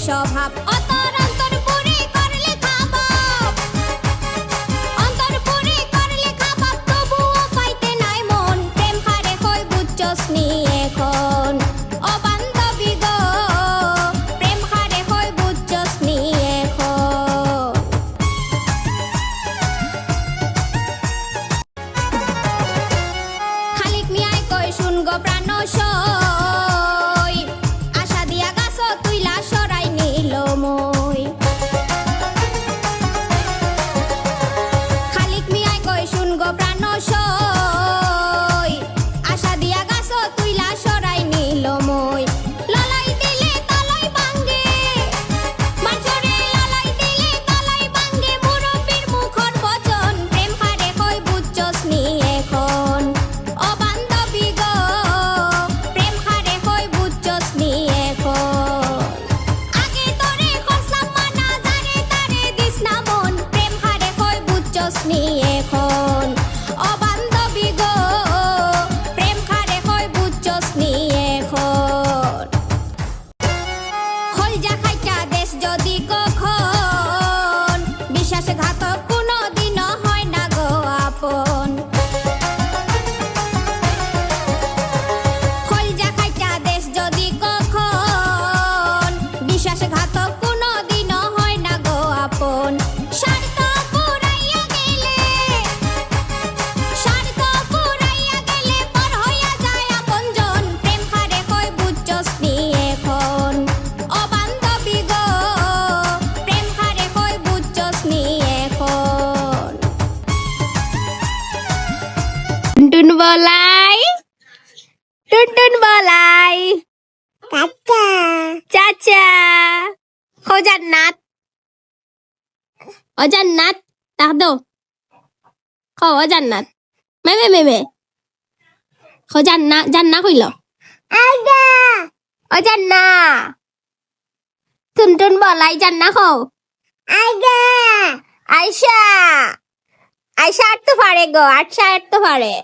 স্বভাব অতর অন্তরপুরে করলে খাবাব অন্তরপুরে করলে খাবাব তবুও পাইতে নাই মন প্রেম হারে কই বুঝছস নি এখন ও বান্ধবী গো প্রেম হারে কই বুঝছস নি এখন খালিক মিয়াই কই শুন গো প্রাণ সই আশা দিয়া গাছ তুইলা সরাই নিল মই খালিক মিয়াই কই শুন গো প্রাণ সই আশা দিয়া গাছ তুইলা সরাই নিল মই ললাই দিলে তলাই ভাঙ্গে মাঝরে ললাই দিলে তলাই ভাঙ্গে মুরব্বির মুখর বচন প্রেম হারে কই বুঝছস নি এখন ও বান্ধবী গো প্রেম হারে কই বুঝছস নি এখন আগে তোরে খসলাম মানা জারে তারে দিস না মন প্রেম হারে কই বুঝছস নি এখন ও বান্ধবী গো প্রেম হারে কই বুঝছস নি এখন হলজা খাইটা দেশ যদি কখন বিশ্বাসঘাতক কোনোদিনও হয় না গো আপন হলজা খাইটা দেশ যদি কখন বিশ্বাসঘাতক কোনোদিনও হয় না গো আপন স্বার্থ ফুরাইয়া গেলে পর হইয়া যায় আপনজন প্রেম হারে কই বুঝছস নি এখন ও বান্ধবী গো প্রেম হারে কই বুঝছস নি এখন টুনটুন বলাই চাচা চাচা ও জান্নাত ডাক দো ও জান্নাত মে ও জান্না কইল ও জান্না টুনটুন বলাই জান্না খো আয়শা আর তো পারে গো আচ্ছা আর তো পারে